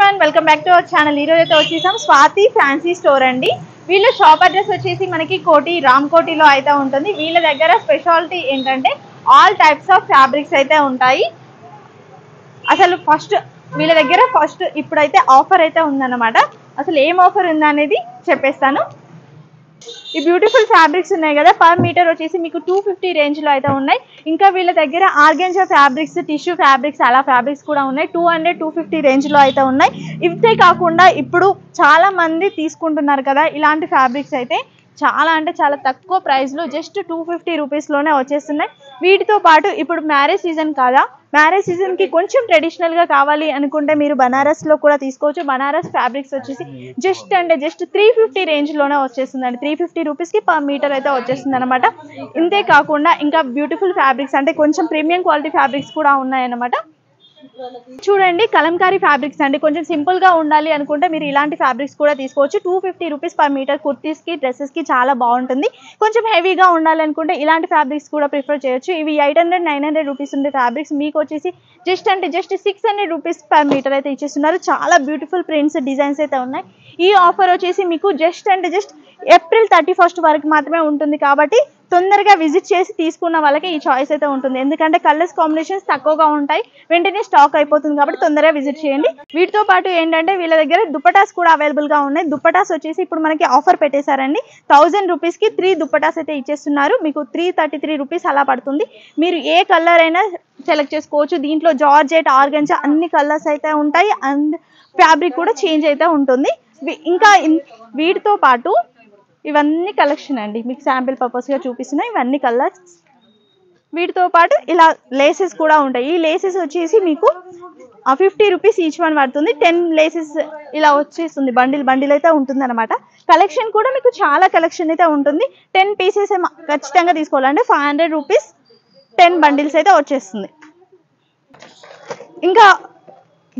Everyone welcome back to our channel. ఈరోజు అయితే వచ్చేసాం స్వాతి ఫ్యాన్సీ స్టోర్ అండి. వీళ్ళ షాప్ అడ్రస్ వచ్చేసి మనకి కోటి రామ్కోటిలో అయితే ఉంటుంది. వీళ్ళ దగ్గర స్పెషాలిటీ ఏంటంటే ఆల్ టైప్స్ ఆఫ్ ఫ్యాబ్రిక్స్ అయితే ఉంటాయి. అసలు వీళ్ళ దగ్గర ఇప్పుడైతే ఆఫర్ అయితే ఉందన్నమాట. అసలు ఏం ఆఫర్ ఉందా అనేది చెప్పేస్తాను. ఈ బ్యూటిఫుల్ ఫ్యాబ్రిక్స్ ఉన్నాయి కదా, పర్ మీటర్ వచ్చేసి మీకు 250 రేంజ్ లో అయితే ఉన్నాయి. ఇంకా వీళ్ళ దగ్గర ఆర్గెన్జా ఫ్యాబ్రిక్స్, టిష్యూ ఫ్యాబ్రిక్స్, అలా ఫ్యాబ్రిక్స్ కూడా ఉన్నాయి. 200-250 రేంజ్ లో అయితే ఉన్నాయి. ఇవే కాకుండా ఇప్పుడు చాలా మంది తీసుకుంటున్నారు కదా ఇలాంటి ఫ్యాబ్రిక్స్ అయితే చాలా అంటే చాలా తక్కువ ప్రైస్ లో జస్ట్ 250 రూపీస్ లోనే వచ్చేస్తున్నాయి. వీటితో పాటు ఇప్పుడు మ్యారేజ్ సీజన్ కదా, మ్యారేజ్ సీజన్ కి కొంచెం ట్రెడిషనల్ గా కావాలి అనుకుంటే మీరు బనారస్ లో కూడా తీసుకోవచ్చు. బనారస్ ఫ్యాబ్రిక్స్ వచ్చేసి జస్ట్ 350 రేంజ్ లోనే వచ్చేస్తుందండి. 350 రూపీస్ కి పర్ మీటర్ అయితే వచ్చేస్తుంది అనమాట. ఇంతే కాకుండా ఇంకా బ్యూటిఫుల్ ఫ్యాబ్రిక్స్ అంటే కొంచెం ప్రీమియం క్వాలిటీ ఫ్యాబ్రిక్స్ కూడా ఉన్నాయన్నమాట. చూడండి, కలంకారీ ఫ్యాబ్రిక్స్ అండి. కొంచెం సింపుల్ గా ఉండాలి అనుకుంటే మీరు ఇలాంటి ఫ్యాబ్రిక్స్ కూడా తీసుకోవచ్చు. 250 రూపీస్ పర్ మీటర్. కుర్తీస్ కి, డ్రెస్సెస్ కి చాలా బాగుంటుంది. కొంచెం హెవీగా ఉండాలి అనుకుంటే ఇలాంటి ఫ్యాబ్రిక్స్ కూడా ప్రిఫర్ చేయొచ్చు. ఇవి 800-900 రూపీస్ ఉండే ఫ్యాబ్రిక్స్ మీకు వచ్చేసి జస్ట్ 600 రూపీస్ పర్ మీటర్ అయితే ఇచ్చేస్తున్నారు. చాలా బ్యూటిఫుల్ ప్రింట్స్, డిజైన్స్ అయితే ఉన్నాయి. ఈ ఆఫర్ వచ్చేసి మీకు జస్ట్ ఏప్రిల్ 31 వరకు మాత్రమే ఉంటుంది. కాబట్టి తొందరగా విజిట్ చేసి తీసుకున్న వాళ్ళకి ఈ చాయిస్ అయితే ఉంటుంది. ఎందుకంటే కలర్స్ కాంబినేషన్స్ తక్కువగా ఉంటాయి, వెంటనే స్టాక్ అయిపోతుంది. కాబట్టి తొందరగా విజిట్ చేయండి. వీటితో పాటు ఏంటంటే వీళ్ళ దగ్గర దుప్పటాస్ కూడా అవైలబుల్ గా ఉన్నాయి. దుప్పటాస్ వచ్చేసి ఇప్పుడు మనకి ఆఫర్ పెట్టేశారండి. 1000 రూపీస్ కి 3 దుప్పటాస్ అయితే ఇచ్చేస్తున్నారు. మీకు 333 రూపీస్ అలా పడుతుంది. మీరు ఏ కలర్ అయినా సెలెక్ట్ చేసుకోవచ్చు. దీంట్లో జార్జెట్, ఆర్గంజా అన్ని కలర్స్ అయితే ఉంటాయి. అండ్ ఫ్యాబ్రిక్ కూడా చేంజ్ అయితే ఉంటుంది. ఇంకా వీటితో పాటు ఇవన్నీ కలెక్షన్ అండి, మీకు శాంపిల్ పర్పస్ గా చూపిస్తున్నాయి. ఇవన్నీ కలర్స్. వీటితో పాటు ఇలా లేసెస్ కూడా ఉంటాయి. ఈ లేసెస్ వచ్చేసి మీకు 50 రూపీస్ ఈచ్ వన్ పడుతుంది. 10 లేసెస్ ఇలా వచ్చేస్తుంది. బండిల్ అయితే ఉంటుంది అనమాట. కలెక్షన్ కూడా మీకు చాలా కలెక్షన్ అయితే ఉంటుంది. 10 పీసెస్ ఖచ్చితంగా తీసుకోవాలంటే 500 రూపీస్ 10 బండిల్స్ అయితే వచ్చేస్తుంది. ఇంకా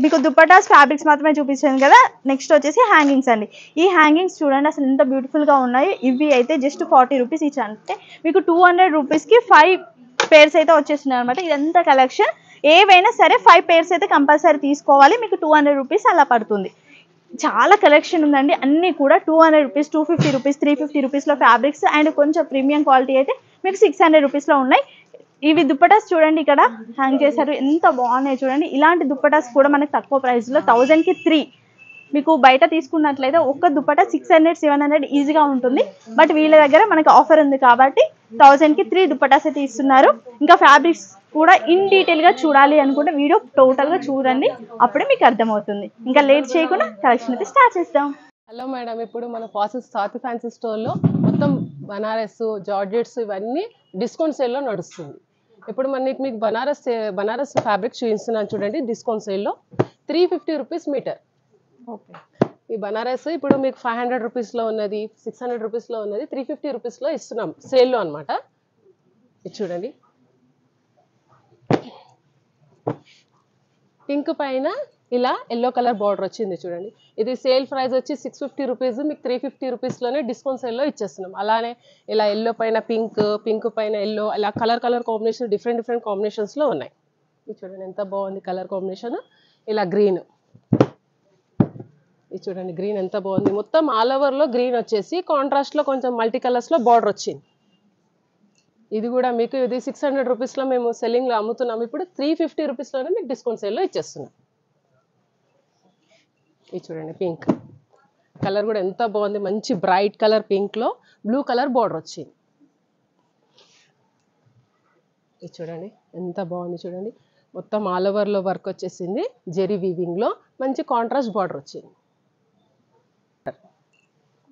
మీకు దుప్పటాస్ ఫ్యాబ్రిక్స్ మాత్రమే చూపించాను కదా. నెక్స్ట్ వచ్చేసి హ్యాంగింగ్స్ అండి. ఈ హ్యాంగింగ్స్ చూడండి అసలు ఎంత బ్యూటిఫుల్ గా ఉన్నాయి. ఇవి అయితే జస్ట్ 40 రూపీస్ ఈచ్. అంటే మీకు 200 రూపీస్ కి 5 పేర్స్ అయితే వచ్చేస్తున్నాయి అనమాట. ఇదంతా కలెక్షన్. ఏవైనా సరే 5 పేర్స్ అయితే కంపల్సరీ తీసుకోవాలి. మీకు 200 రూపీస్ అలా పడుతుంది. చాలా కలెక్షన్ ఉందండి. అన్ని కూడా 200 రూపీస్, 250 రూపీస్, 350 రూపీస్ లో ఫ్యాబ్రిక్స్. అండ్ కొంచెం ప్రీమియం క్వాలిటీ అయితే మీకు 600 రూపీస్ లో ఉన్నాయి. ఇవి దుప్పటాస్ చూడండి, ఇక్కడ హ్యాంగ్ చేశారు, ఎంత బాగున్నాయి చూడండి. ఇలాంటి దుప్పటాస్ కూడా మనకు తక్కువ ప్రైస్ లో 1000 కి 3. మీకు బయట తీసుకున్నట్లయితే ఒక్క దుప్పటా 600-700 ఈజీగా ఉంటుంది. బట్ వీళ్ళ దగ్గర మనకి ఆఫర్ ఉంది కాబట్టి 1000 కి 3 దుప్పటాస్ అయితే ఇస్తున్నారు. ఇంకా ఫ్యాబ్రిక్స్ కూడా ఇన్ డీటెయిల్ గా చూడాలి అనుకుంటే వీడియో టోటల్ గా చూడండి, అప్పుడే మీకు అర్థమవుతుంది. ఇంకా లేట్ చేయకుండా కలెక్షన్ అయితే స్టార్ట్ చేద్దాం. హలో మేడం, ఇప్పుడు మన స్వాతి ఫ్యాన్సీ స్టోర్లో మొత్తం బనారస్, జార్జెట్స్ ఇవన్నీ డిస్కౌంట్ సేల్లో నడుస్తుంది. ఇప్పుడు మీకు బనారస్ ఫ్యాబ్రిక్ చూపిస్తున్నాను చూడండి. డిస్కౌంట్ సేల్లో 350 రూపీస్ మీటర్. ఓకే, ఈ బనారస్ ఇప్పుడు మీకు 500 రూపీస్లో ఉన్నది, 600 రూపీస్లో ఉన్నది, 350 రూపీస్లో ఇస్తున్నాం సేల్లో అనమాట. ఇది చూడండి, పింక్ పైన ఇలా ఎల్లో కలర్ బార్డర్ వచ్చింది చూడండి. ఇది సేల్ ప్రైస్ వచ్చి 650 రూపీస్, మీకు 350 రూపీస్లోనే డిస్కౌంట్ సేల్లో ఇచ్చేస్తున్నాం. అలానే ఇలా ఎల్లో పైన పింక్ పైన ఎల్లో, ఇలా కలర్ కాంబినేషన్ డిఫరెంట్ కాంబినేషన్స్లో ఉన్నాయి. ఇది చూడండి ఎంత బాగుంది కలర్ కాంబినేషన్. ఇలా గ్రీన్, ఇది చూడండి గ్రీన్ ఎంత బాగుంది. మొత్తం ఆల్ ఓవర్లో గ్రీన్ వచ్చేసి కాంట్రాస్ట్లో కొంచెం మల్టీ కలర్స్లో బార్డర్ వచ్చింది. ఇది కూడా మీకు ఇది 600 రూపీస్లో మేము సెల్లింగ్లో అమ్ముతున్నాం. ఇప్పుడు 350 రూపీస్లోనే మీకు డిస్కౌంట్ సేల్లో ఇచ్చేస్తున్నాం. ఇది చూడండి పింక్ కలర్ కూడా ఎంత బాగుంది. మంచి బ్రైట్ కలర్ పింక్లో బ్లూ కలర్ బార్డర్ వచ్చింది. ఇది చూడండి ఎంత బాగుంది చూడండి. మొత్తం ఆల్ ఓవర్లో వర్క్ వచ్చేసింది. జెరీ వీవింగ్లో మంచి కాంట్రాస్ట్ బార్డర్ వచ్చింది.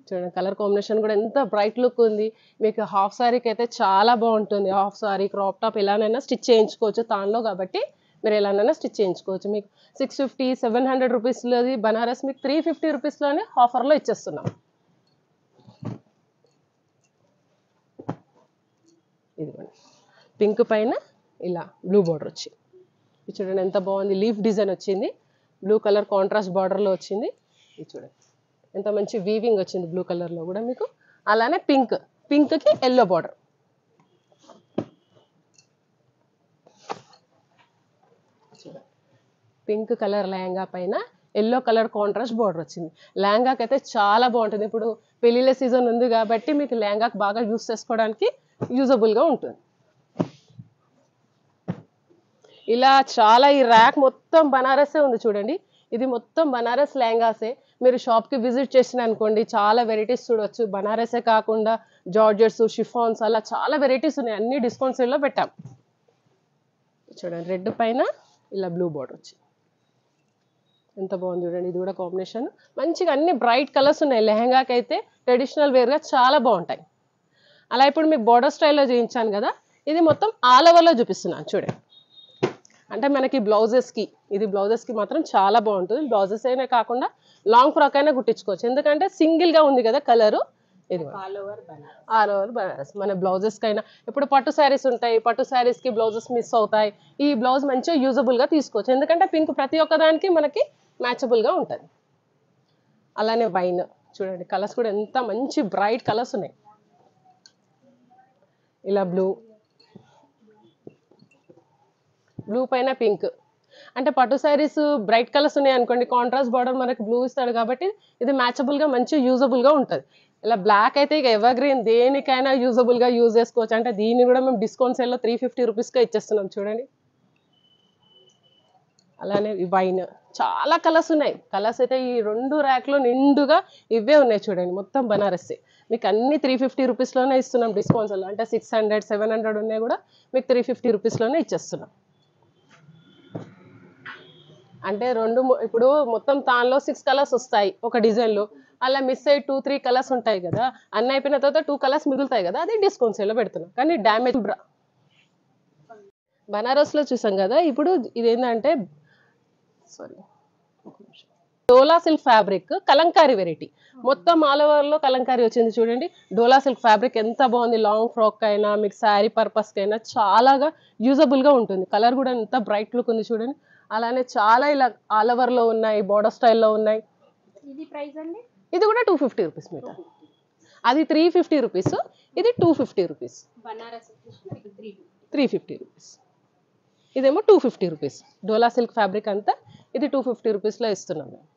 చూడండి కలర్ కాంబినేషన్ కూడా ఎంత బ్రైట్ లుక్ ఉంది. మీకు హాఫ్ సారీకి అయితే చాలా బాగుంటుంది. హాఫ్ సారీ, క్రాప్ టాప్ ఎలానైనా స్టిచ్ చేయించుకోవచ్చు తాన్లో, కాబట్టి మీరు ఎలానైనా స్టిచ్ చేయించుకోవచ్చు. మీకు 650-700 రూపీస్లోది బనారస్ మీకు 350 రూపీస్లోనే ఆఫర్లో ఇచ్చేస్తున్నాం. ఇదిగోండి పింక్ పైన ఇలా బ్లూ బార్డర్ వచ్చి, ఇది చూడండి ఎంత బాగుంది. లీఫ్ డిజైన్ వచ్చింది, బ్లూ కలర్ కాంట్రాస్ట్ బార్డర్లో వచ్చింది. ఇది చూడండి ఎంత మంచి వీవింగ్ వచ్చింది బ్లూ కలర్లో కూడా మీకు. అలానే పింక్కి yellow border. Pink colour lehenga పైన ఎల్లో కలర్ కాంట్రాస్ట్ బార్డర్ వచ్చింది. లెహంగాకి అయితే చాలా బాగుంటుంది. ఇప్పుడు పెళ్ళిళ్ళ సీజన్ ఉంది కాబట్టి మీకు లెహంగాకి బాగా యూస్ చేసుకోవడానికి యూజబుల్గా ఉంటుంది. ఇలా చాలా ఈ ర్యాక్ మొత్తం బనారసే ఉంది చూడండి. ఇది మొత్తం బనారస్ లెహంగాసే. మీరు షాప్కి విజిట్ చేసిన అనుకోండి చాలా వెరైటీస్ చూడొచ్చు. బనారసే కాకుండా జార్జెట్స్, షిఫాన్స్ అలా చాలా వెరైటీస్ ఉన్నాయి. అన్ని డిస్కౌంట్ సేల్లో పెట్టాం. చూడండి రెడ్ పైన ఇలా బ్లూ బార్డర్ వచ్చింది. ఎంత బాగుంది చూడండి. ఇది కూడా కాంబినేషన్ మంచిగా అన్ని బ్రైట్ కలర్స్ ఉన్నాయి. లెహంగాకి అయితే ట్రెడిషనల్ వేర్గా చాలా బాగుంటాయి. అలా ఇప్పుడు మీకు బార్డర్ స్టైల్లో చూపించాను కదా, ఇది మొత్తం ఆల్ ఓవర్లో చూపిస్తున్నాను చూడండి. అంటే మనకి బ్లౌజెస్కి, ఇది బ్లౌజెస్కి మాత్రం చాలా బాగుంటుంది. బ్లౌజెస్ అయినా కాకుండా లాంగ్ ఫ్రాక్ అయినా కుట్టించుకోవచ్చు. ఎందుకంటే సింగిల్గా ఉంది కదా కలరు. ఇది ఆల్ ఓవర్ బనారస్. మన బ్లౌజెస్కి అయినా ఇప్పుడు పట్టు శారీస్ ఉంటాయి, పట్టు శారీస్కి బ్లౌజెస్ మిస్ అవుతాయి. ఈ బ్లౌజ్ మంచిగా యూజబుల్గా తీసుకోవచ్చు. ఎందుకంటే పింక్ ప్రతి ఒక్కదానికి మనకి మ్యాచబుల్గా ఉంటుంది. అలానే వైన్ చూడండి, కలర్స్ కూడా ఎంత మంచి బ్రైట్ కలర్స్ ఉన్నాయి. ఇలా బ్లూ పైన పింక్. అంటే పట్టు శారీస్ బ్రైట్ కలర్స్ ఉన్నాయి అనుకోండి, కాంట్రాస్ట్ బార్డర్ మనకి బ్లూ ఇస్తాడు కాబట్టి ఇది మ్యాచబుల్గా మంచి యూజబుల్గా ఉంటుంది. ఇలా బ్లాక్ అయితే ఇక ఎవర్ గ్రీన్ దేనికైనా యూజబుల్గా యూజ్ చేసుకోవచ్చు. అంటే దీన్ని కూడా మేము డిస్కౌంట్ సేల్లో 350 రూపీస్గా ఇచ్చేస్తున్నాం చూడండి. అలానే వైన్ చాలా కలర్స్ ఉన్నాయి. కలర్స్ అయితే ఈ 2 ర్యాక్లో నిండుగా ఇవే ఉన్నాయి చూడండి. మొత్తం బనారస్సే. మీకు అన్ని 350 రూపీస్లోనే ఇస్తున్నాం డిస్కౌంట్స్లో. అంటే 600, 700 ఉన్నాయి కూడా మీకు 350 రూపీస్లోనే ఇచ్చేస్తున్నాం. అంటే ఇప్పుడు మొత్తం దానిలో 6 కలర్స్ వస్తాయి ఒక డిజైన్లో. అలా మిస్ అయ్యి 2-3 కలర్స్ ఉంటాయి కదా, అన్నీ అయిపోయిన తర్వాత 2 కలర్స్ మిగులుతాయి కదా, అది డిస్కౌంట్ సేల్లో పెడుతున్నాం. కానీ డ్యామేజ్ బనారస్లో చూసాం కదా, ఇప్పుడు ఇదేంటంటే డోలా సిల్క్ ఫ్యాబ్రిక్ కలంకారీ వెరైటీ. మొత్తం ఆల్ ఓవర్లో కలంకారీ వచ్చింది చూడండి. డోలా సిల్క్ ఫ్యాబ్రిక్ ఎంత బాగుంది. లాంగ్ ఫ్రాక్ అయినా మీకు శారీ పర్పస్కి అయినా చాలాగా యూజబుల్గా ఉంటుంది. కలర్ కూడా ఎంత బ్రైట్ లుక్ ఉంది చూడండి. అలానే చాలా ఇలా ఆల్ ఓవర్లో ఉన్నాయి, బార్డర్ స్టైల్లో ఉన్నాయి. ఇది ప్రైస్ అండి? ఇది కూడా 250 రూపీస్ మీటర్. అది 350 రూపీస్, ఇది 250 రూపీస్. బనారస్ 350 రూపీస్. ఇదేమో 250 రూపీస్. డోలా సిల్క్ ఫ్యాబ్రిక్ అంతా ఇది 250 రూపీస్లో ఇస్తున్నాం మేము.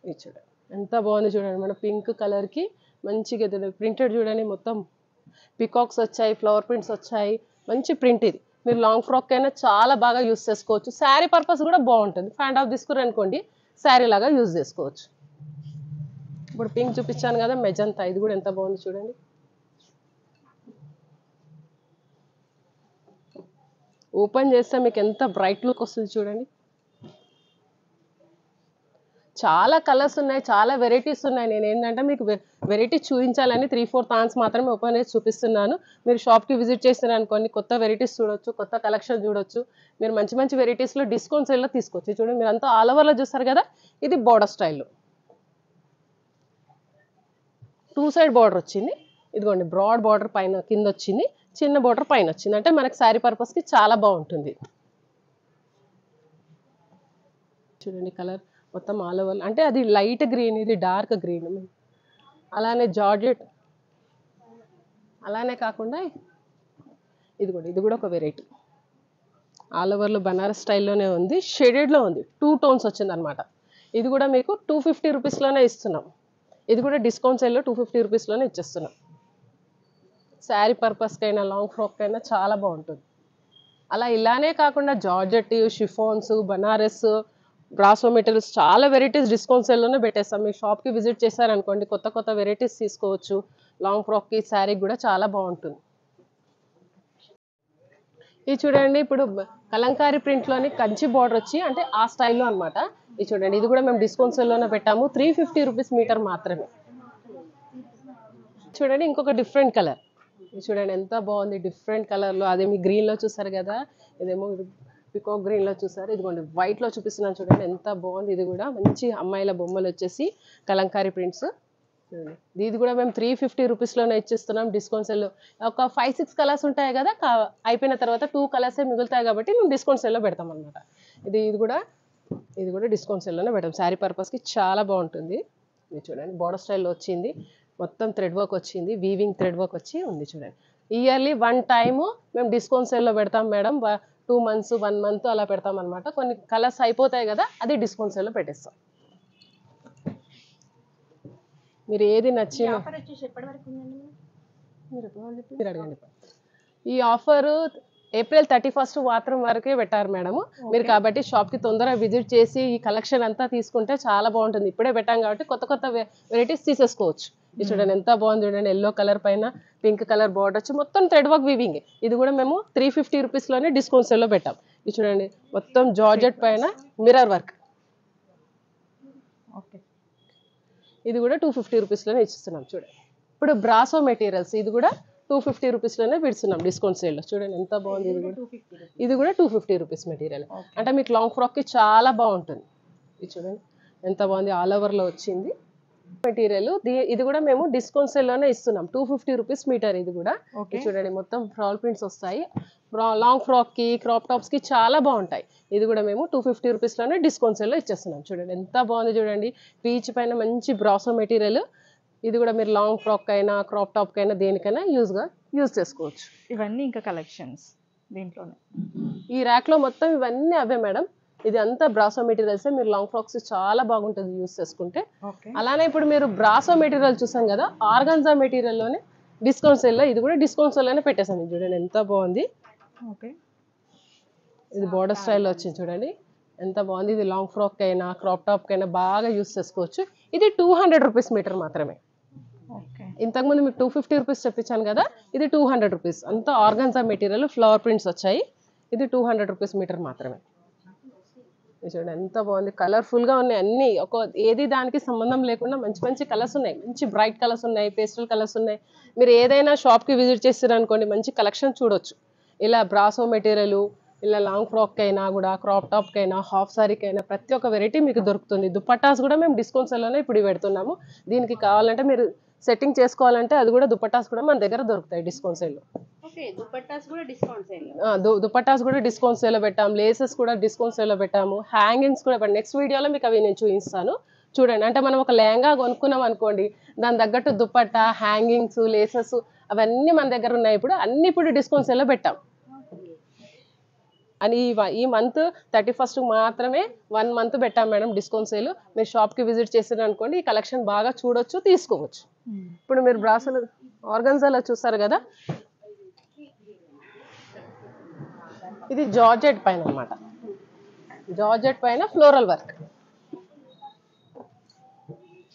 ఇది చూడండి ఎంత బాగుంది చూడండి. మన పింక్ కలర్కి మంచిగా ప్రింటెడ్ చూడండి. మొత్తం పికాక్స్ వచ్చాయి, ఫ్లవర్ ప్రింట్స్ వచ్చాయి, మంచి ప్రింట్. ఇది మీరు లాంగ్ ఫ్రాక్ అయినా చాలా బాగా యూస్ చేసుకోవచ్చు. శారీ పర్పస్ కూడా బాగుంటుంది. ఫ్యాండ్ ఆఫ్ తీసుకుని అనుకోండి శారీ లాగా యూజ్ చేసుకోవచ్చు. ఇప్పుడు పింక్ చూపించాను కదా, మెజంతా. ఇది కూడా ఎంత బాగుంది చూడండి. ఓపెన్ చేస్తే మీకు ఎంత బ్రైట్ లుక్ వస్తుంది చూడండి. చాలా కలర్స్ ఉన్నాయి, చాలా వెరైటీస్ ఉన్నాయి. నేను ఏంటంటే మీకు వెరైటీ చూపించాలని 3-4 థాన్స్ మాత్రమే ఓపెన్ చేసి చూపిస్తున్నాను. మీరు షాప్కి విజిట్ చేస్తారు అనుకోండి, కొత్త వెరైటీస్ చూడొచ్చు, కొత్త కలెక్షన్ చూడొచ్చు. మీరు మంచి మంచి వెరైటీస్లో డిస్కౌంట్ సేల్లో తీసుకోవచ్చు. చూడండి మీరు అంతా ఆల్ ఓవర్లో చూస్తారు కదా, ఇది బార్డర్ స్టైల్లో 2 సైడ్ బార్డర్ వచ్చింది. ఇదిగోండి బ్రాడ్ బార్డర్ పైన కింద వచ్చింది, చిన్న బార్డర్ పైన వచ్చింది. అంటే మనకి శారీ పర్పస్కి చాలా బాగుంటుంది. చూడండి కలర్ మొత్తం ఆల్ ఓవర్. అంటే అది లైట్ గ్రీన్, ఇది డార్క్ గ్రీన్. అలానే జార్జెట్. అలానే కాకుండా ఇది కూడా ఒక వెరైటీ. ఆల్ ఓవర్లో బనారస్ స్టైల్లోనే ఉంది, షేడెడ్లో ఉంది, 2 టోన్స్ వచ్చింది అనమాట. ఇది కూడా మీకు 250 రూపీస్లోనే ఇస్తున్నాం. ఇది కూడా డిస్కౌంట్ సేల్లో 250 రూపీస్లోనే ఇచ్చేస్తున్నాం. శారీ పర్పస్కి అయినా లాంగ్ ఫ్రాక్ అయినా చాలా బాగుంటుంది. అలా ఇలానే కాకుండా georgette, chiffons, Banaras, brasso materials చాలా వెరైటీస్ డిస్కౌంట్ సేల్లోనే పెట్టేస్తాం. మీ షాప్కి విజిట్ చేశారనుకోండి కొత్త కొత్త వెరైటీస్ తీసుకోవచ్చు. లాంగ్ ఫ్రాక్కి, శారీకి కూడా చాలా బాగుంటుంది. ఇది చూడండి ఇప్పుడు కలంకారీ ప్రింట్లోని కంచి బార్డర్ వచ్చి అంటే ఆ స్టైల్లో అనమాట. ఇది చూడండి, ఇది కూడా మేము డిస్కౌంట్ సేల్లోనే పెట్టాము. 350 రూపీస్ మీటర్ మాత్రమే. చూడండి ఇంకొక డిఫరెంట్ కలర్. ఇది చూడండి ఎంత బాగుంది డిఫరెంట్ కలర్లో. అదేమి గ్రీన్లో చూసారు కదా, ఇదేమో పికాక్ గ్రీన్లో చూసారు. ఇదిగోండి వైట్లో చూపిస్తున్నాను చూడండి ఎంత బాగుంది. ఇది కూడా మంచి అమ్మాయిల బొమ్మలు వచ్చేసి కలంకారీ ప్రింట్స్. ఇది కూడా మేము 350 రూపీస్లోనే ఇచ్చేస్తున్నాం డిస్కౌంట్ సెల్లో. ఒక 5-6 కలర్స్ ఉంటాయి కదా, అయిపోయిన తర్వాత 2 కలర్సే మిగులుతాయి కాబట్టి మేము డిస్కౌంట్ సెల్లో పెడతాం అనమాట. ఇది కూడా డిస్కౌంట్ సెల్లోనే పెడతాం. శారీ పర్పస్కి చాలా బాగుంటుంది. ఇది చూడండి బార్డర్ స్టైల్లో వచ్చింది, మొత్తం థ్రెడ్ వర్క్ వచ్చింది, వీవింగ్ థ్రెడ్ వర్క్ వచ్చి ఉంది చూడండి. ఇయర్లీ 1 టైము మేము డిస్కౌంట్ సేల్లో పెడతాం మేడం. 2 months 1 month అలా పెడతాం అనమాట. కొన్ని కలర్స్ అయిపోతాయి కదా, అది డిస్కౌంట్ సేల్లో పెట్టేస్తాం. మీరు ఏది నచ్చింది మీరు అడగండి. ఈ ఆఫర్ ఏప్రిల్ 31 మాత్రం వరకే పెట్టారు మేడం మీరు, కాబట్టి షాప్కి తొందరగా విజిట్ చేసి ఈ కలెక్షన్ అంతా తీసుకుంటే చాలా బాగుంటుంది. ఇప్పుడే పెట్టాం కాబట్టి కొత్త కొత్త వెరైటీస్ తీసేసుకోవచ్చు. ఇది చూడండి ఎంత బాగుంది చూడండి, ఎల్లో కలర్ పైన పింక్ కలర్ బార్డర్ వచ్చి మొత్తం థ్రెడ్ వర్క్ వీవింగ్. ఇది కూడా మేము 350 రూపీస్లోనే డిస్కౌంట్ సేల్లో పెట్టాం. ఇది చూడండి మొత్తం జార్జెట్ పైన మిర్రర్ వర్క్. ఓకే, ఇది కూడా 250 రూపీస్లోనే ఇచ్చిస్తున్నాం చూడండి. ఇప్పుడు బ్రాసో మెటీరియల్స్ ఇది కూడా 250 రూపీస్లోనే పెడుతున్నాం డిస్కౌంట్ సేల్లో. చూడండి ఎంత బాగుంది. ఇది కూడా 250 రూపీస్ మెటీరియల్. అంటే మీకు లాంగ్ ఫ్రాక్కి చాలా బాగుంటుంది. ఇది చూడండి ఎంత బాగుంది, ఆల్ ఓవర్లో వచ్చింది మెటీరియల్. ఇది కూడా మేము డిస్కౌంట్ సేల్లోనే ఇస్తున్నాం. 250 రూపీస్ మీటర్. ఇది కూడా చూడండి మొత్తం ఫ్రాల్ ప్రింట్స్ వస్తాయి. లాంగ్ ఫ్రాక్కి క్రాప్ టాప్స్కి చాలా బాగుంటాయి. ఇది కూడా మేము 250 రూపీస్లోనే డిస్కౌంట్ సేల్లో ఇచ్చేస్తున్నాం. చూడండి ఎంత బాగుంది చూడండి, పీచ్ పైన మంచి బ్రాసో మెటీరియల్. ఇది కూడా మీరు లాంగ్ ఫ్రాక్ అయినా క్రాప్ టాప్ అయినా దేనికైనా యూజ్ చేసుకోవచ్చు. ఇవన్నీ ఇంకా కలెక్షన్స్ దీంట్లోనే. ఈ ర్యాక్లో మొత్తం ఇవన్నీ అవే మేడం. ఇది అంతా బ్రాసో మెటీరియల్స్. మీరు లాంగ్ ఫ్రాక్స్ చాలా బాగుంటుంది యూజ్ చేసుకుంటే. అలానే ఇప్పుడు మీరు బ్రాసో మెటీరియల్ చూసాం కదా, ఆర్గాన్జా మెటీరియల్లోనే డిస్కౌంట్ సేల్లో ఇది కూడా డిస్కౌంట్ సేల్లోనే పెట్టేసాను. చూడండి ఎంత బాగుంది. ఇది బోర్డర్ స్టైల్లో వచ్చింది చూడండి ఎంత బాగుంది. ఇది లాంగ్ ఫ్రాక్ అయినా క్రాప్ టాప్ అయినా బాగా యూజ్ చేసుకోవచ్చు. ఇది 200 రూపీస్ మీటర్ మాత్రమే. ఇంతకుముందు మీకు 250 రూపీస్ చెప్పించాను కదా, ఇది 200 రూపీస్. అంతా ఆర్గాన్జా మెటీరియల్, ఫ్లవర్ ప్రింట్స్ వచ్చాయి. ఇది 200 రూపీస్ మీటర్ మాత్రమే. చూడండి ఎంత బాగుంది, కలర్ఫుల్గా ఉన్నాయి అన్నీ. ఏది దానికి సంబంధం లేకుండా మంచి మంచి కలర్స్ ఉన్నాయి. మంచి బ్రైట్ కలర్స్ ఉన్నాయి, పేస్టల్ కలర్స్ ఉన్నాయి. మీరు ఏదైనా షాప్కి విజిట్ చేస్తారనుకోండి మంచి కలెక్షన్ చూడొచ్చు. ఇలా బ్రాసో మెటీరియల్, ఇలా లాంగ్ ఫ్రాక్ అయినా కూడా క్రాప్ టాప్కి అయినా హాఫ్ సారీకి అయినా ప్రతి ఒక్క వెరైటీ మీకు దొరుకుతుంది. దుపట్టాస్ కూడా మేము డిస్కౌంట్ సేల్లోనే ఇప్పుడు పెడుతున్నాము. దీనికి కావాలంటే మీరు సెట్టింగ్ చేసుకోవాలంటే అది కూడా దుపట్టాస్ కూడా మన దగ్గర దొరుకుతాయి డిస్కౌంట్ సేల్లో. దుపట్టాస్ కూడా డిస్కౌంట్ సేల్. దుపట్టాస్ కూడా డిస్కౌంట్ సేల్లో పెట్టాము. లేసెస్ కూడా డిస్కౌంట్ సేల్లో పెట్టాము. హ్యాంగింగ్స్ కూడా నెక్స్ట్ వీడియోలో మీకు అవి నేను చూపిస్తాను చూడండి. అంటే మనం ఒక లెహంగా కొనుక్కున్నాం అనుకోండి, దాని తగ్గట్టు దుపట్టా, హ్యాంగింగ్స్, లేసెస్ అవన్నీ మన దగ్గర ఉన్నాయి. ఇప్పుడు ఇప్పుడు డిస్కౌంట్ సేల్లో పెట్టాం. అని ఈ మంత్ 31 మాత్రమే 1 మంత్ పెట్టాం మేడం డిస్కౌంట్ సేల్. మీరు షాప్కి విజిట్ చేసారు అనుకోండి ఈ కలెక్షన్ బాగా చూడొచ్చు, తీసుకోవచ్చు. ఇప్పుడు మీరు బ్రాసోలు ఆర్గన్జాలో చూస్తారు కదా, ఇది జార్జెట్ పైన అన్నమాట. జార్జెట్ పైన ఫ్లోరల్ వర్క్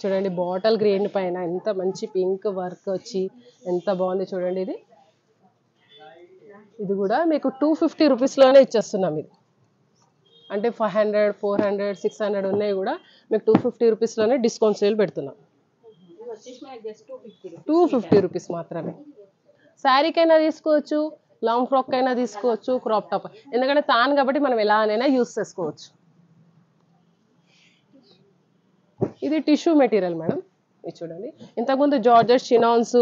చూడండి. బాటిల్ గ్రీన్ పైన ఎంత మంచి పింక్ వర్క్ వచ్చి ఎంత బాగుంది చూడండి. ఇది కూడా మీకు 250 రూపీస్లోనే ఇచ్చేస్తున్నాం. ఇది అంటే 500, 400, 600 ఉన్నాయి కూడా మీకు 250 రూపీస్లోనే డిస్కౌంట్ సేల్ పెడుతున్నాం. 250 రూపీస్ మాత్రమే. శారీకైనా తీసుకోవచ్చు, లాంగ్ ఫ్రాక్ అయినా తీసుకోవచ్చు, క్రాప్ టాప్. ఎందుకంటే తాను కాబట్టి మనం ఎలానైనా యూజ్ చేసుకోవచ్చు. ఇది టిష్యూ మెటీరియల్ మేడం. ఇది చూడండి ఇంతకుముందు జార్జెట్, షినాన్స్,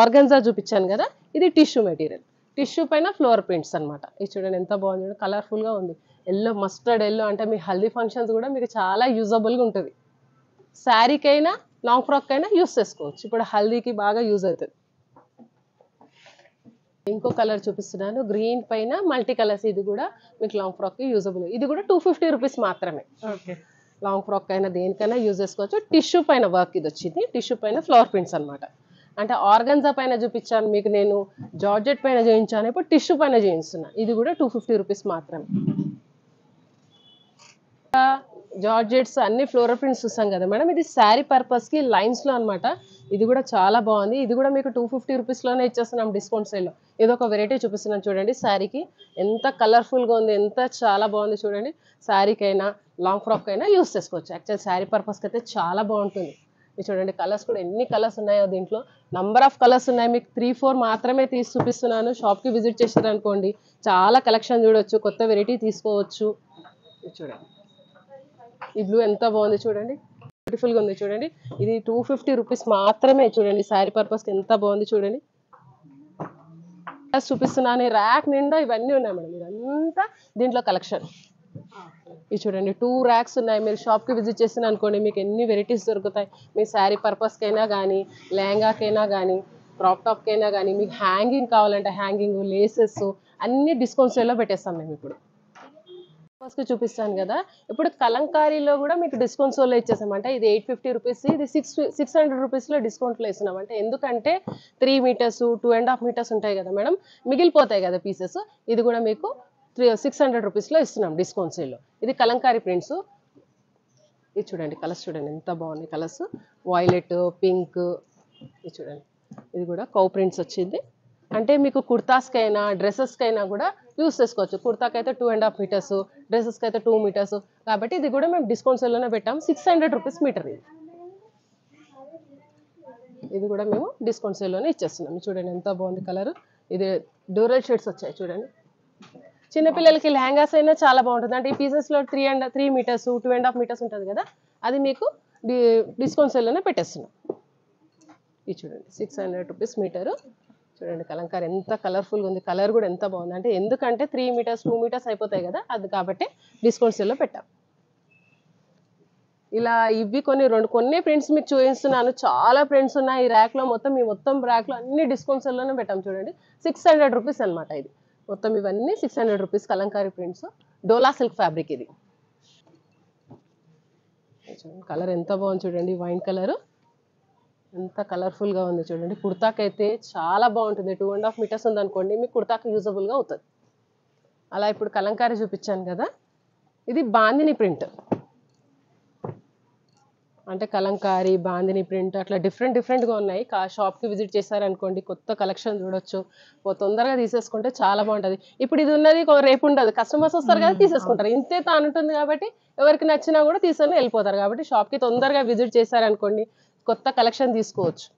ఆర్గన్జా చూపించాను కదా, ఇది టిష్యూ మెటీరియల్. టిష్యూ పైన ఫ్లోర్ ప్రింట్స్ అనమాట. ఇది చూడండి ఎంత బాగుంది చూడండి, కలర్ఫుల్గా ఉంది. ఎల్లో, మస్టర్డ్ ఎల్లో అంటే మీ హల్దీ ఫంక్షన్స్ కూడా మీకు చాలా యూజబుల్గా ఉంటుంది. శారీకైనా లాంగ్ ఫ్రాక్ అయినా యూజ్ చేసుకోవచ్చు. ఇప్పుడు హల్దీకి బాగా యూజ్ అవుతుంది. ఇంకో కలర్ చూపిస్తున్నాను, గ్రీన్ పైన మల్టీ కలర్స్. ఇది కూడా మీకు లాంగ్ ఫ్రాక్కి యూజబుల్. ఇది కూడా 250 రూపీస్ మాత్రమే. లాంగ్ ఫ్రాక్ అయినా దేనికైనా యూజ్ చేసుకోవచ్చు. టిష్యూ పైన వర్క్ ఇది వచ్చింది. టిష్యూ పైన ఫ్లవర్ ప్రింట్స్ అనమాట. అంటే ఆర్గన్జా పైన చూపించాను మీకు నేను, జార్జెట్ పైన చేయించాను, ఇప్పుడు టిష్యూ పైన చేయిస్తున్నాను. ఇది కూడా 250 రూపీస్ మాత్రమే. జార్జెట్స్ అన్ని ఫ్లోరల్ ప్రింట్స్ చూసాం కదా మేడం, ఇది శారీ పర్పస్కి లైన్స్లో అనమాట. ఇది కూడా చాలా బాగుంది. ఇది కూడా మీకు 250 రూపీస్లోనే ఇచ్చేస్తున్నాం డిస్కౌంట్ సేల్లో. ఇది ఒక వెరైటీ చూపిస్తున్నాను చూడండి. శారీకి ఎంత కలర్ఫుల్గా ఉంది, ఎంత చాలా బాగుంది చూడండి. శారీకైనా లాంగ్ ఫ్రాక్ అయినా యూస్ చేసుకోవచ్చు. యాక్చువల్ శారీ పర్పస్కి అయితే చాలా బాగుంటుంది. ఇది చూడండి కలర్స్ కూడా ఎన్ని కలర్స్ ఉన్నాయో దీంట్లో. నంబర్ ఆఫ్ కలర్స్ ఉన్నాయి. మీకు 3-4 మాత్రమే తీసి చూపిస్తున్నాను. షాప్కి విజిట్ చేశారనుకోండి చాలా కలెక్షన్ చూడొచ్చు, కొత్త వెరైటీ తీసుకోవచ్చు. చూడండి ఈ బ్లూ ఎంత బాగుంది చూడండి, బ్యూటిఫుల్గా ఉంది చూడండి. ఇది 250 రూపీస్ మాత్రమే. చూడండి శారీ పర్పస్కి ఎంత బాగుంది చూడండి. చూపిస్తున్నాను ర్యాక్ నిండా ఇవన్నీ ఉన్నాయి మేడం. ఇదంతా దీంట్లో కలెక్షన్. ఇది చూడండి 2 ర్యాక్స్ ఉన్నాయి. మీరు షాప్కి విజిట్ చేసిన అనుకోండి మీకు ఎన్ని వెరైటీస్ దొరుకుతాయి. మీ శారీ పర్పస్కైనా కానీ, లెహంగాకైనా కానీ, క్రాప్ టాప్కైనా కానీ, మీకు హ్యాంగింగ్ కావాలంటే హ్యాంగింగ్, లేసెస్ అన్ని డిస్కౌంట్ సేల్లో పెట్టేస్తాం మేము ఇప్పుడు. ఫస్ట్ చూపిస్తాను కదా, ఇప్పుడు కలంకారీలో కూడా మీకు డిస్కౌంట్ సేల్లో ఇచ్చేసాం. అంటే ఇది 850 రూపీస్, ఇది 600 రూపీస్లో డిస్కౌంట్లో ఇస్తున్నాం. అంటే ఎందుకంటే 3 మీటర్స్ 2.5 మీటర్స్ ఉంటాయి కదా మేడం, మిగిలిపోతాయి కదా పీసెస్. ఇది కూడా మీకు 600 రూపీస్లో ఇస్తున్నాం డిస్కౌంట్ సేల్లో. ఇది కలంకారీ ప్రింట్స్. ఇది చూడండి కలర్స్, చూడండి ఎంత బాగున్నాయి కలర్స్, వైలెట్, పింక్. ఇది చూడండి, ఇది కూడా కౌ ప్రింట్స్ వచ్చింది. అంటే మీకు కుర్తాస్కైనా డ్రెస్సెస్కైనా కూడా యూస్ చేసుకోవచ్చు. కుర్తాకి అయితే 2.5 మీటర్స్, డ్రెస్సెస్కి అయితే 2 మీటర్స్. కాబట్టి ఇది కూడా మేము డిస్కౌంట్ సేల్లోనే పెట్టాము. 600 రూపీస్ మీటర్. ఇది కూడా మేము డిస్కౌంట్ సేల్లోనే ఇచ్చేస్తున్నాం. చూడండి ఎంత బాగుంది కలర్. ఇది డ్యూరల్ షేడ్స్ వచ్చాయి చూడండి. చిన్నపిల్లలకి లెహంగాస్ అయినా చాలా బాగుంటుంది. అంటే ఈ పీసెస్లో 3 మీటర్స్ 2.5 మీటర్స్ ఉంటుంది కదా, అది మీకు డిస్కౌంట్ సేల్లోనే పెట్టేస్తున్నాం. ఇది చూడండి 600 రూపీస్ మీటరు. చూడండి కలంకారీ ఎంత కలర్ఫుల్గా ఉంది, కలర్ కూడా ఎంత బాగుంది. అంటే ఎందుకంటే 3 మీటర్స్ 2 మీటర్స్ అయిపోతాయి కదా, అది కాబట్టి డిస్కౌంట్ సేల్లో పెట్టాం. ఇలా ఇవి కొన్ని ప్రింట్స్ మీకు చూపిస్తున్నాను. చాలా ప్రింట్స్ ఉన్నాయి ఈ ర్యాక్లో. ఈ మొత్తం ర్యాక్లో అన్ని డిస్కౌంట్ సేల్లోనే పెట్టాం. చూడండి 600 రూపీస్ అనమాట. ఇది మొత్తం ఇవన్నీ 600 రూపీస్ కలంకారీ ప్రింట్స్. డోలా సిల్క్ ఫ్యాబ్రిక్ ఇది. కలర్ ఎంత బాగుంది చూడండి, వైన్ కలర్ ఎంత కలర్ఫుల్గా ఉంది చూడండి. కుర్తాకి అయితే చాలా బాగుంటుంది. 2.5 మీటర్స్ ఉందనుకోండి, మీకు కుర్తాకి యూజబుల్గా అవుతుంది. అలా ఇప్పుడు కలంకారీ చూపించాను కదా, ఇది బాందిని ప్రింట్. అంటే కలంకారీ, బాందిని ప్రింట్ అట్లా డిఫరెంట్గా ఉన్నాయి. షాప్కి విజిట్ చేశారనుకోండి, కొత్త కలెక్షన్ చూడొచ్చు. తొందరగా తీసేసుకుంటే చాలా బాగుంటుంది. ఇప్పుడు ఇది ఉన్నది రేపు ఉండదు, కస్టమర్స్ వస్తారు కదా తీసేసుకుంటారు. ఇంతే తాను ఉంటుంది కాబట్టి ఎవరికి నచ్చినా కూడా తీసుకొని వెళ్ళిపోతారు. కాబట్టి షాప్కి తొందరగా విజిట్ చేశారనుకోండి, కొత్త కలెక్షన్ తీసుకోవచ్చు.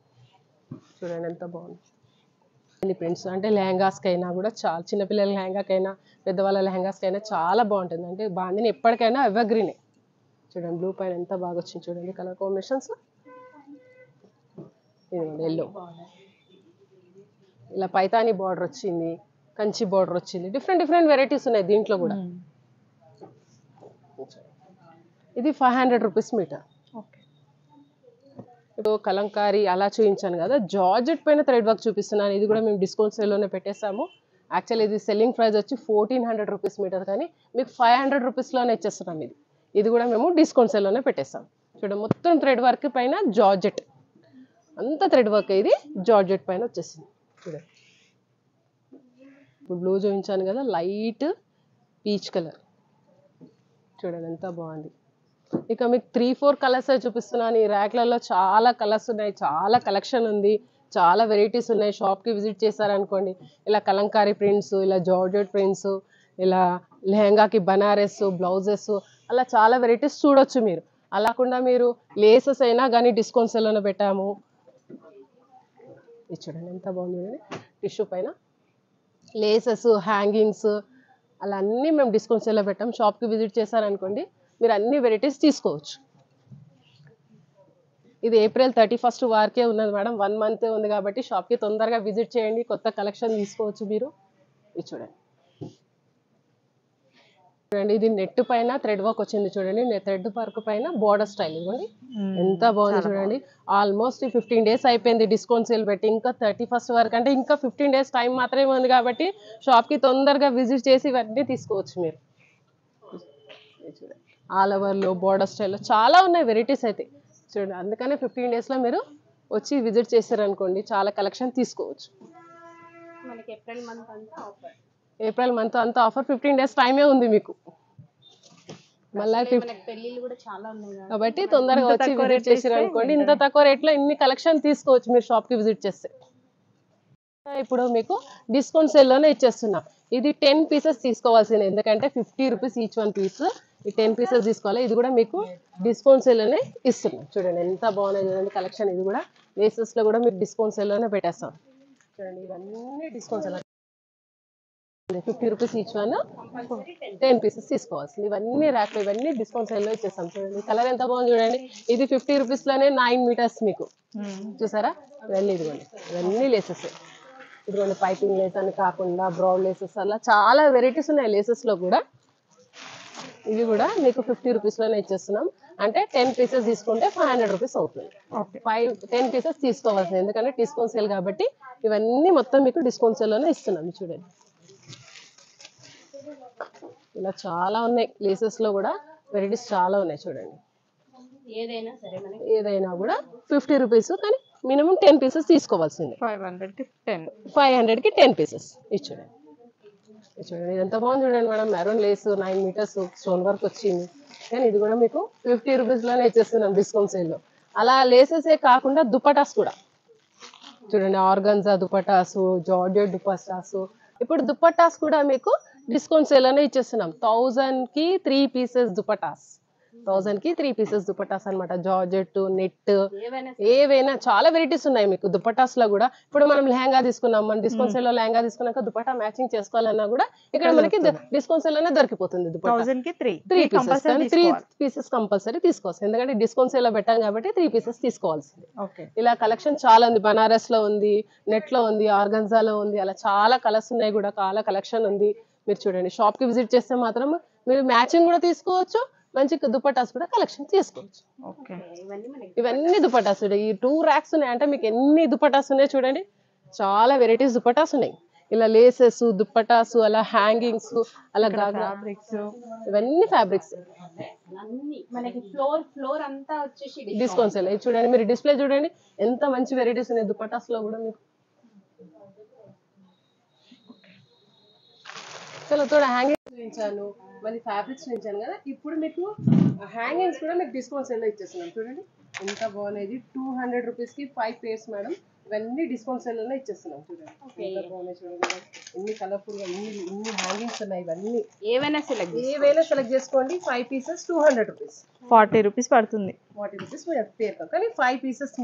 చూడండి ఎంత బాగుంది ప్రింట్స్. అంటే లెహంగాస్కైనా కూడా చాలా, చిన్నపిల్లల లెహంగాకైనా పెద్దవాళ్ళ లెహంగాస్కైనా చాలా బాగుంటుంది. అంటే బాందిని ఎప్పటికైనా ఎవర్గ్రీనే. చూడండి బ్లూ పైన ఎంత బాగా వచ్చింది చూడండి కలర్ కాంబినేషన్స్. ఇదిగోండి ఎల్లో, ఇలా పైతాని బార్డర్ వచ్చింది, కంచి బార్డర్ వచ్చింది. డిఫరెంట్ వెరైటీస్ ఉన్నాయి దీంట్లో కూడా. ఇది 500 రూపీస్ మీటర్. ఇప్పుడు కలంకారీ అలా చూపించాను కదా, జార్జెట్ పైన థ్రెడ్ వర్క్ చూపిస్తున్నాను. ఇది కూడా మేము డిస్కౌంట్ సేల్లోనే పెట్టేసాము. యాక్చువల్లీ ఇది సెల్లింగ్ ప్రైస్ వచ్చి 1400 రూపీస్ మీటర్, కానీ మీకు 500 రూపీస్లోనే ఇచ్చేస్తున్నాం. ఇది కూడా మేము డిస్కౌంట్ సేల్లోనే పెట్టేస్తాం. చూడండి మొత్తం థ్రెడ్ వర్క్ పైన జార్జెట్, అంత థ్రెడ్ వర్క్ ఇది జార్జెట్ పైన వచ్చేసింది. చూడండి ఇప్పుడు బ్లూ చూపించాను కదా, లైట్ పీచ్ కలర్. చూడండి ఎంత బాగుంది. ఇక మీకు 3-4 కలర్స్ చూపిస్తున్నాను. ఈ ర్యాక్లలో చాలా కలర్స్ ఉన్నాయి, చాలా కలెక్షన్ ఉంది, చాలా వెరైటీస్ ఉన్నాయి. షాప్కి విజిట్ చేశారనుకోండి, ఇలా కలంకారీ ప్రింట్స్, ఇలా జార్జెట్ ప్రింట్స్, ఇలా లెహంగాకి బనారస్ బ్లౌజెస్, అలా చాలా వెరైటీస్ చూడొచ్చు మీరు. అలా కాకుండా మీరు లేసెస్ అయినా కానీ డిస్కౌంట్ సేల్లోనే పెట్టాము. ఇది చూడండి ఎంత బాగుంది, టిష్యూ పైన లేసెస్, హ్యాంగింగ్స్, అలా అన్నీ మేము డిస్కౌంట్ సేల్లో పెట్టాం. షాప్కి విజిట్ చేశారనుకోండి, మీరు అన్ని వెరైటీస్ తీసుకోవచ్చు. ఇది April 31 వరకే ఉన్నది మేడం, 1 మంత్ ఉంది కాబట్టి షాప్కి తొందరగా విజిట్ చేయండి, కొత్త కలెక్షన్ తీసుకోవచ్చు మీరు. ఇది చూడండి ఇది నెట్ పైన థ్రెడ్ వర్క్ వచ్చింది చూడండి. థ్రెడ్ వర్క్ పైన బోర్డర్ స్టైల్. ఇవ్వండి ఎంత బాగుంది చూడండి. ఆల్మోస్ట్ 15 డేస్ అయిపోయింది డిస్కౌంట్ సేల్ పెట్టి, ఇంకా 31 వరకు, అంటే ఇంకా 15 డేస్ టైం మాత్రమే ఉంది కాబట్టి షాప్కి తొందరగా విజిట్ చేసి ఇవన్నీ తీసుకోవచ్చు మీరు. చూడండి ఆల్ ఓవర్లో బోర్డర్ స్టైల్లో చాలా ఉన్నాయి వెరైటీస్ అయితే చూడండి. అందుకనే 15 డేస్లో మీరు వచ్చి విజిట్ చేశారనుకోండి, చాలా కలెక్షన్ తీసుకోవచ్చు. మనకి ఏప్రిల్ మంత్ అంతా ఆఫర్, ఏప్రిల్ మంత్ అంతా ఆఫర్, 15 డేస్ టైమే ఉంది మీకు. మళ్ళీ పెళ్ళిళ్ళు కూడా చాలా ఉన్నాయి కాబట్టి తొందరగా వచ్చి విజిట్ చేశారనుకోండి, ఇంత తక్కువ రేట్లో ఇన్ని కలెక్షన్ తీసుకోవచ్చు మీరు షాప్కి విజిట్ చేస్తే. ఇప్పుడు మీకు డిస్కౌంట్ సేల్లోనే ఇచ్చేస్తున్నాం. ఇది 10 పీసెస్ తీసుకోవాల్సింది, ఎందుకంటే 50 రూపీస్ ఈచ్ 1 పీస్. ఈ 10 పీసెస్ తీసుకోవాలి. ఇది కూడా మీకు డిస్కౌంట్ సేల్లోనే ఇస్తున్నాం. చూడండి ఎంత బాగున్నాయి చూడండి కలెక్షన్. ఇది కూడా లేసెస్లో కూడా మీకు డిస్కౌంట్ సేల్లోనే పెట్టేస్తాం. చూడండి ఇవన్నీ discount sale, 50 rupees each 1, 10 pieces తీసుకోవాల్సింది. ఇవన్నీ ర్యాక్లో ఇవన్నీ డిస్కౌంట్ సేల్లో ఇచ్చేస్తాం. చూడండి కలర్ ఎంత బాగుంది చూడండి. ఇది 50 రూపీస్లోనే 9 మీటర్స్ మీకు చూసారా. ఇవన్నీ ఇదిగోండి, ఇవన్నీ లేసెస్. ఇదిగోండి పైపింగ్ లేస్ అని కాకుండా బ్రౌన్ లేసెస్, అలా చాలా వెరైటీస్ ఉన్నాయి లేసెస్లో కూడా. ఇవి కూడా మీకు 50 రూపీస్లోనే ఇచ్చేస్తున్నాం. అంటే 10 పీసెస్ తీసుకుంటే 500 రూపీస్ అవుతుంది. 10 పీసెస్ తీసుకోవాల్సింది, ఎందుకంటే డిస్కౌంట్ సేల్ కాబట్టి ఇవన్నీ మొత్తం మీకు డిస్కౌంట్ సేల్లోనే ఇస్తున్నాం. చూడండి ఇలా చాలా ఉన్నాయి, లేసెస్ లో కూడా వెరైటీస్ చాలా ఉన్నాయి చూడండి. ఏదైనా కూడా 50 రూపీస్, కానీ మినిమం 10 పీసెస్ తీసుకోవాల్సిందే. 500 కి 10 పీసెస్ ఇచ్చుడండి. చూడండి ఇది ఎంత బాగుంది చూడండి madam, maroon lace 9 metres stone work వచ్చింది. కానీ ఇది కూడా మీకు 50 రూపీస్ లోనే ఇచ్చేస్తున్నాం డిస్కౌంట్ సేల్ లో. అలా లేసెసే కాకుండా దుపటాస్ కూడా చూడండి, ఆర్గన్జా దుపటాసు, జార్జెట్ దుపటాసు. ఇప్పుడు దుపటాస్ కూడా మీకు డిస్కౌంట్ సేల్ లోనే ఇచ్చేస్తున్నాం. 1000 కి 3 పీసెస్ దుపటాస్, 1000 కి 3 పీసెస్ దుపటాస్ అనమాట. జార్జెట్, నెట్, ఏవైనా చాలా వెరైటీస్ ఉన్నాయి మీకు దుపటాస్ లో కూడా. ఇప్పుడు మనం లెహంగా తీసుకున్నాం, మన డిస్కౌంట్ సేల్ లో లెహంగా తీసుకున్నాక దుపటా మ్యాచింగ్ చేసుకోవాలన్నా కూడా ఇక్కడ మనకి డిస్కౌంట్ సేల్ లోనే దొరికిపోతుంది. దుపటా 1000 కి 3 3 పీసెస్ కంపల్సరీ తీసుకోవచ్చు, ఎందుకంటే డిస్కౌంట్ సేల్ లో పెట్టాం కాబట్టి 3 పీసెస్ తీసుకోవాల్సింది. ఓకే. ఇలా కలెక్షన్ చాలా ఉంది, బనారస్ లో ఉంది, నెట్ లో ఉంది, ఆర్గన్జాలో ఉంది, అలా చాలా కలర్స్ ఉన్నాయి కూడా, చాలా కలెక్షన్ ఉంది. మీరు చూడండి, షాప్ కి విజిట్ చేస్తే మాత్రం మీరు మ్యాచింగ్ కూడా తీసుకోవచ్చు, మంచి దుపటాస్ కూడా కలెక్షన్ తీసుకోవచ్చు. ఇవన్నీ దుపటాస్ ఈ 2 ర్యాక్స్ ఉన్నాయి అంటే మీకు ఎన్ని దుపటాస్ ఉన్నాయి చూడండి, చాలా వెరైటీస్ దుపటాస్ ఉన్నాయి. ఇలా లేసెస్, దుపటాసు, అలా హ్యాంగింగ్స్, అలా ఫ్యాబ్రిక్స్, ఇవన్నీ ఫ్యాబ్రిక్స్ మనకి ఫ్లోర్ అంతా వచ్చేసి డిస్కౌంట్ సేల్. చూడండి మీరు డిస్ప్లే చూడండి, ఎంత మంచి వెరైటీస్ ఉన్నాయి దుపటాస్ లో కూడా మీకు. చలో తోడ హ్యాంగింగ్స్ చూపించాను, మళ్ళీ ఫ్యాబ్రిక్స్ చూపించాను కదా. ఇప్పుడు మీకు హ్యాంగింగ్స్ కూడా మీకు డిస్కౌంట్ సేల్ లో ఇచ్చేస్తున్నాం. చూడండి ఎంత బాగున్నాయి, 200 రూపీస్ కి 5 పేర్స్ మేడం. ఇవన్నీ డిస్కౌంట్ సేల్ లోనే ఇచ్చేస్తున్నాం. చూడండి ఎంత బాగున్నాయి చూడండి, ఎన్ని కలర్ఫుల్ గా ఇన్ని హ్యాంగింగ్స్ ఉన్నాయి. ఇవన్నీ ఏవైనా సెలెక్ట్ చేసుకోండి. 5 పీసెస్ 200 రూపీస్, 40 రూపీస్ పడుతుంది. 40 రూపీస్ పేర్, కానీ 5 పీసెస్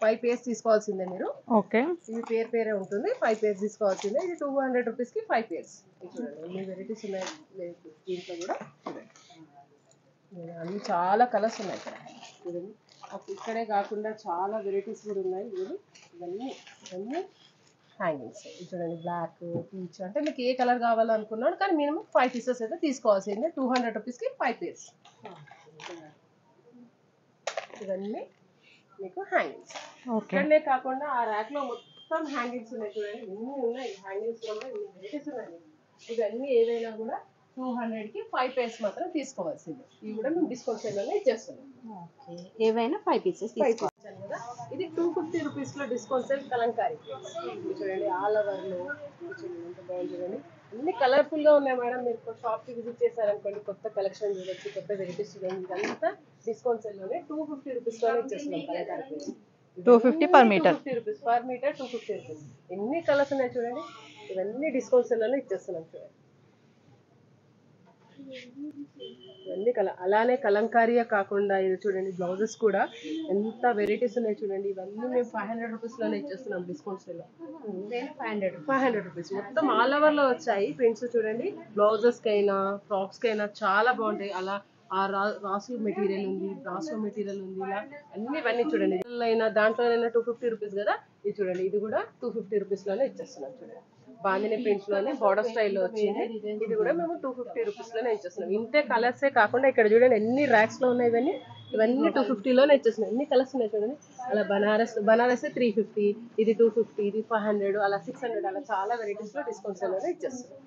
5 పేర్స్ తీసుకోవాల్సిందే మీరు. ఓకే. ఇది పేరే ఉంటుంది, 5 పేర్స్ తీసుకోవాల్సిందే. ఇది 200 రూపీస్ కి 5 పేర్స్. ఎన్ని వెరైటీస్ ఉన్నాయి దీంట్లో కూడా చూడండి, అన్ని చాలా కలర్స్ ఉన్నాయి ఇక్కడ. చూడండి ఇక్కడే కాకుండా చాలా వెరైటీస్ కూడా ఉన్నాయి. ఇవన్నీ హ్యాంగింగ్స్ చూడండి, బ్లాక్, పీచ్, అంటే మీకు ఏ కలర్ కావాలనుకున్నాడు, కానీ మినిమం 5 పీసెస్ అయితే తీసుకోవాల్సిందే. 200 రూపీస్ కి 5 పేర్స్. ఇవన్నీ మీకు హ్యాంగింగ్స్. ఇక్కడనే కాకుండా ఆ ర్యాక్ లో మొత్తం హ్యాంగింగ్స్ ఉన్నాయి. చూడండి ఎన్ని ఉన్నాయి హ్యాంగింగ్స్ లో, వెరైటీస్ ఉన్నాయి. ఇవన్నీ ఏదైనా కూడా 200 కి 5 పేర్స్ మాత్రం తీసుకోవాల్సిందే. ఇవి కూడా మేము డిస్కౌంట్ సేల్ లోనే ఇచ్చేస్తున్నాం. ఏవైనా 5 పీసెస్ తీసుకోవచ్చు కదా. ఇది 250 రూపీస్ లో డిస్కౌంట్ సేల్ కలంకారీ. చూడండి ఆల్ ఓవర్ లో ఎంత బాగుంది చూడండి, అన్ని కలర్ఫుల్ గా ఉన్నాయి మేడం. మీరు షాప్ కి విజిట్ చేశారనుకోండి, కొత్త కలెక్షన్ చూడొచ్చు, కొత్త వెరైటీస్ చూడండి. ఇదంతా డిస్కౌంట్ సేల్ లోనే 250 రూపీస్ లోనే ఇచ్చేస్తున్నాం Kalamkari. 250 per metre, 250 rupees per metre, 250 rupees. ఎన్ని కలర్స్ ఉన్నాయి చూడండి, ఇవన్నీ డిస్కౌంట్ సేల్ లోనే ఇచ్చేస్తున్నాం. చూడండి ఇవన్నీ అలానే కలంకారీయే కాకుండా ఇది చూడండి, బ్లౌజెస్ కూడా ఎంత వెరైటీస్ ఉన్నాయి చూడండి. ఇవన్నీ మేము 500 రూపీస్ లోనే ఇచ్చేస్తున్నాం డిస్కౌంట్స్ లో. 500 రూపీస్ మొత్తం ఆల్ ఓవర్ లో వచ్చాయి ప్రింట్స్. చూడండి బ్లౌజెస్ కైనా ఫ్రాక్స్ కైనా చాలా బాగుంటాయి. అలా ఆ రాసు మెటీరియల్ ఉంది, రాసు మెటీరియల్ ఉంది, ఇలా ఇవన్నీ చూడండి. అయినా దాంట్లోనైనా 250 రూపీస్ కదా. ఇది చూడండి, ఇది కూడా 250 రూపీస్ లోనే ఇచ్చేస్తున్నాం. చూడండి బాందిని ప్రింట్స్ లోనే బార్డర్ స్టైల్లో వచ్చింది. ఇది కూడా మేము 250 రూపీస్ లోనే ఇచ్చేస్తున్నాం. ఇంతే కలర్సే కాకుండా ఇక్కడ చూడండి ఎన్ని ర్యాక్స్ లో ఉన్నాయి. ఇవన్నీ 250 లోనే ఇచ్చేస్తున్నాం. ఎన్ని కలర్స్ ఉన్నాయి చూడండి. అలా బనారస్ 350, ఇది 250, ఇది 500, అలా 600, అలా చాలా వెరైటీస్ లో డిస్కౌంట్స్ లోనే ఇచ్చేస్తున్నాం.